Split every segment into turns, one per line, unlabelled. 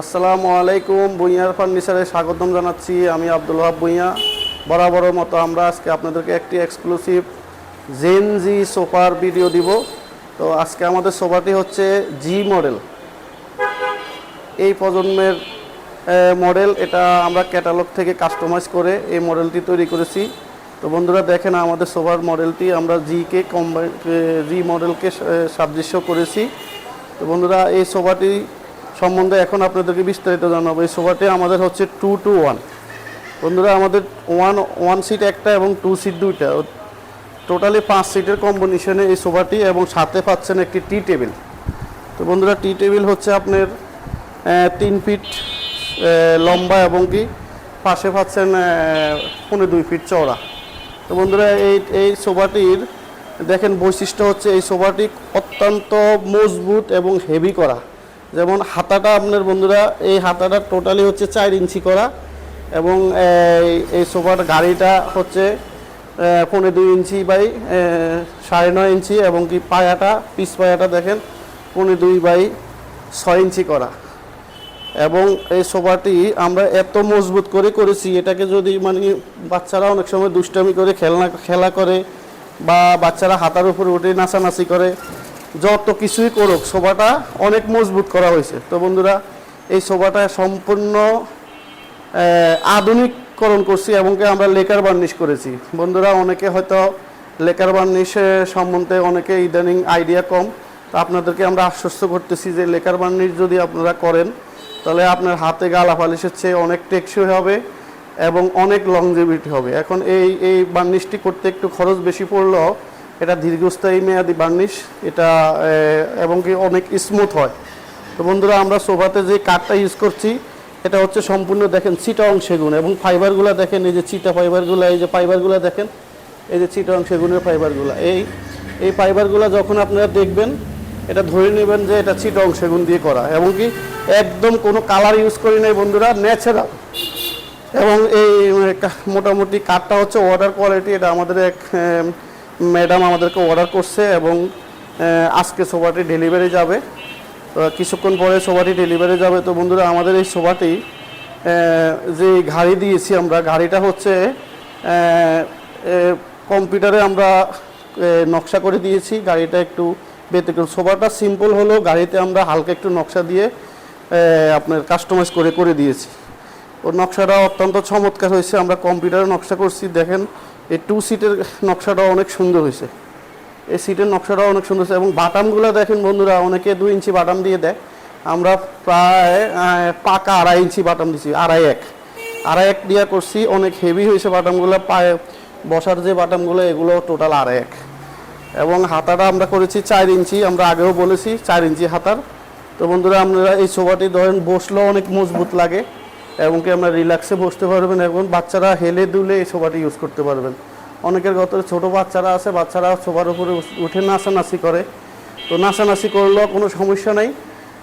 আসসালামু আলাইকুম। ভুঁইয়ার ফার্নিচারে স্বাগতম জানাচ্ছি। আমি আব্দুল ওয়াহাব ভুঁইয়া। বরাবরের মতো আমরা আজকে আপনাদেরকে একটি এক্সক্লুসিভ জেনজি সোফার ভিডিও দিব। তো আজকে আমাদের সোফাটি হচ্ছে জি মডেল, এই প্রজন্মের মডেল। এটা আমরা ক্যাটালগ থেকে কাস্টমাইজ করে এই মডেলটি তৈরি করেছি। তো বন্ধুরা দেখেন, আমাদের সোফার মডেলটি আমরা জি মডেলকে সাদৃশ্য করেছি। তো বন্ধুরা, এই সোফাটি সম্বন্ধে এখন আপনাদেরকে বিস্তারিত জানাবো। এই সোফাটি আমাদের হচ্ছে 2-to-1। বন্ধুরা, আমাদের ওয়ান সিট একটা এবং 2 সিট দুইটা, টোটালি 5 সিটের কম্বিনেশনে এই সোফাটি, এবং সাথে পাচ্ছেন একটি টি টেবিল। তো বন্ধুরা, টি টেবিল হচ্ছে আপনার 3 ফিট লম্বা এবং কি পাশে পাচ্ছেন 2.5 ফিট চওড়া। তো বন্ধুরা, এই সোফাটির দেখেন বৈশিষ্ট্য হচ্ছে এই সোফাটি অত্যন্ত মজবুত এবং হেভি করা। যেমন হাতাটা আপনার বন্ধুরা, এই হাতাটা টোটালি হচ্ছে 4 ইঞ্চি করা, এবং এই সোফার গাড়িটা হচ্ছে 2.5 ইঞ্চি বাই 9.5 ইঞ্চি, এবং কি পায়াটা পিস পায়াটা দেখেন 2.5 বাই 6 ইঞ্চি করা। এবং এই সোফাটি আমরা এত মজবুত করে করেছি, এটাকে যদি মানে বাচ্চারা অনেক সময় দুষ্টামি করে খেলা করে, বা বাচ্চারা হাতার উপরে উঠে নাচানাচি করে, যত কিছুই করুক, সোফাটা অনেক মজবুত করা হয়েছে। তো বন্ধুরা, এই সোফাটা সম্পূর্ণ আধুনিককরণ করছি, এবং আমরা লেকার বার্নিশ করেছি। বন্ধুরা, অনেকে হয়তো লেকার বার্নিশ সম্বন্ধে অনেকে ইদানিং আইডিয়া কম। তো আপনাদেরকে আমরা আশ্বস্ত করতেছি যে লেকার বার্নিশ যদি আপনারা করেন, তাহলে আপনার হাতে গালা পালিশের চেয়ে অনেক টেকসই হবে এবং অনেক লংজিভিটি হবে। এখন এই বার্নিশটি করতে একটু খরচ বেশি পড়লেও এটা দীর্ঘস্থায়ী মেয়াদি বার্নিশ, এটা এবং কি অনেক স্মুথ হয়। তো বন্ধুরা, আমরা সোফাতে যে কাঠটা ইউজ করছি, এটা হচ্ছে সম্পূর্ণ দেখেন চিটাং সেগুন, এবং ফাইবারগুলো দেখেন, এই যে চিটা ফাইবারগুলো, এই যে ফাইবারগুলো দেখেন, এই যে চিটাং সেগুনের ফাইবারগুলো, এই ফাইবারগুলো যখন আপনারা দেখবেন, এটা ধরে নেবেন যে এটা চিটাং সেগুন দিয়ে করা, এবং কি একদম কোনো কালার ইউজ করি নাই বন্ধুরা, ন্যাচারাল। এবং এই মোটামুটি কাঠটা হচ্ছে ওয়াটার কোয়ালিটি। এটা আমাদের এক ম্যাডাম আমাদেরকে অর্ডার করছে, এবং আজকে সোফাটি ডেলিভারি যাবে। তো কিছুক্ষণ পরে সোফাটি ডেলিভারি যাবে। তো বন্ধুরা, আমাদের এই সোফাটি যে গাড়ি দিয়েছি আমরা, গাড়িটা হচ্ছে কম্পিউটারে আমরা নকশা করে দিয়েছি। গাড়িটা একটু ব্যতিক্রম। সোফাটা সিম্পল হলেও গাড়িতে আমরা হালকা একটু নকশা দিয়ে আপনার কাস্টমাইজ করে দিয়েছি। ওর নকশাটা অত্যন্ত চমৎকার হয়েছে। আমরা কম্পিউটারে নকশা করছি। দেখেন, এই 2 সিটের নকশাটাও অনেক সুন্দর হয়েছে। এই সিটের নকশাটাও অনেক সুন্দর হয়েছে, এবং বাটামগুলো দেখেন বন্ধুরা, অনেকে 2 ইঞ্চি বাটাম দিয়ে দেয়, আমরা প্রায় পাকা 2.5 ইঞ্চি বাটাম দিচ্ছি, 2.5 দিয়ে করছি। অনেক হেভি হয়েছে বাটামগুলো, পায়ে বসার যে বাটামগুলো, এগুলো টোটাল 2.5। এবং হাতাটা আমরা করেছি 4 ইঞ্চি, আমরা আগেও বলেছি 4 ইঞ্চি হাতার। তো বন্ধুরা, আপনারা এই সোফাটি ধরেন বসলেও অনেক মজবুত লাগে, এবং কি আমরা রিল্যাক্সে বসতে পারবেন, এবং বাচ্চারা হেলে দুলে এই সোফাটি ইউজ করতে পারবেন। অনেকের গতরে ছোটো বাচ্চারা আছে, বাচ্চারা সোফার উপরে উঠে নাচানাচি করে। তো নাচানাচি করলেও কোনো সমস্যা নেই,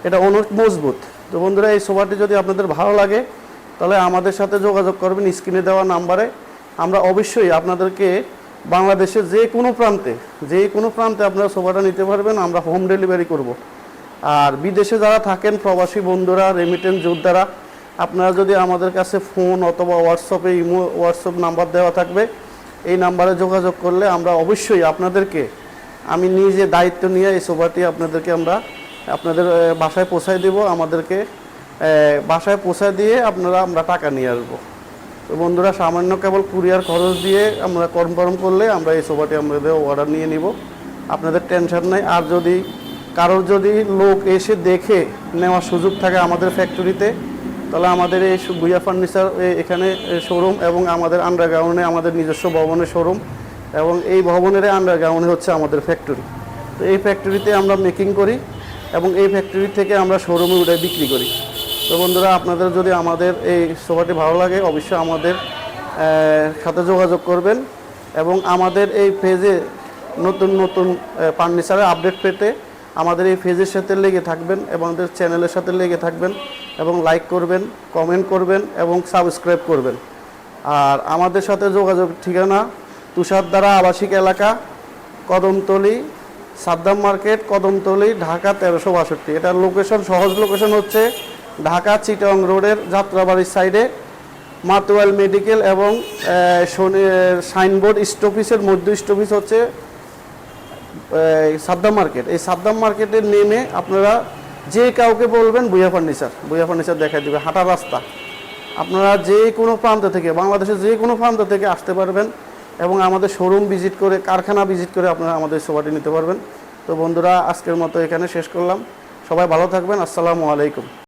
এটা অনেক মজবুত। তো বন্ধুরা, এই সোফাটি যদি আপনাদের ভালো লাগে, তাহলে আমাদের সাথে যোগাযোগ করবেন স্ক্রিনে দেওয়া নাম্বারে। আমরা অবশ্যই আপনাদেরকে বাংলাদেশের যে কোনো প্রান্তে আপনারা সোফাটা নিতে পারবেন, আমরা হোম ডেলিভারি করব। আর বিদেশে যারা থাকেন, প্রবাসী বন্ধুরা, রেমিটেন্স যোদ্ধারা, আপনারা যদি আমাদের কাছে ফোন অথবা হোয়াটসঅ্যাপ নাম্বার দেওয়া থাকবে, এই নাম্বারে যোগাযোগ করলে আমরা অবশ্যই আপনাদেরকে, আমি নিজে দায়িত্ব নিয়ে এই সোফাটি আমরা আপনাদের বাসায় পৌঁছায় দেব। আমাদেরকে বাসায় পৌঁছায় দিয়ে আমরা টাকা নিয়ে আসবো। তো বন্ধুরা, সামান্য কেবল কুরিয়ার খরচ দিয়ে আমরা কনফার্ম করলে আমরা এই সোফাটি আমাদের অর্ডার নিয়ে নিব, আপনাদের টেনশন নেই। আর যদি কারোর লোক এসে দেখে নেওয়ার সুযোগ থাকে আমাদের ফ্যাক্টরিতে, তাহলে আমাদের এই ভুঁইয়া ফার্নিচার এখানে শোরুম, এবং আমাদের আন্ডারগ্রাউন্ডে আমাদের নিজস্ব ভবনের শোরুম, এবং এই ভবনের আন্ডারগ্রাউন্ডে হচ্ছে আমাদের ফ্যাক্টরি। তো এই ফ্যাক্টরিতে আমরা মেকিং করি, এবং এই ফ্যাক্টরি থেকে আমরা শোরুমে উঠে বিক্রি করি। তো বন্ধুরা, আপনাদের যদি আমাদের এই সোফাটি ভালো লাগে, অবশ্যই আমাদের সাথে যোগাযোগ করবেন, এবং আমাদের এই পেজে নতুন ফার্নিচারের আপডেট পেতে আমাদের এই পেজের সাথে লেগে থাকবেন, এবং আমাদের চ্যানেলের সাথে লেগে থাকবেন, এবং লাইক করবেন, কমেন্ট করবেন, এবং সাবস্ক্রাইব করবেন। আর আমাদের সাথে যোগাযোগ ঠিকানা তুষারধারা আবাসিক এলাকা, কদমতলী, সাদ্দাম মার্কেট, কদমতলী, ঢাকা 1362। এটার লোকেশন, সহজ লোকেশন হচ্ছে ঢাকা চিটাগং রোডের যাত্রাবাড়ির সাইডে মাতোয়াল মেডিকেল এবং সাইনবোর্ড স্টপিসের মধ্য স্টপিস হচ্ছে সাদ্দাম মার্কেট। এই সাদ্দাম মার্কেটে নেমে আপনারা যে কাউকে বলবেন ভূঁইয়া ফার্নিচার দেখাই দেবে, হাঁটা রাস্তা। আপনারা যে কোনো প্রান্ত থেকে, বাংলাদেশের যে কোনো প্রান্ত থেকে আসতে পারবেন এবং আমাদের শোরুম ভিজিট করে, কারখানা ভিজিট করে আপনারা আমাদের সোফাটি নিতে পারবেন। তো বন্ধুরা, আজকের মতো এখানে শেষ করলাম। সবাই ভালো থাকবেন। আসসালামু আলাইকুম।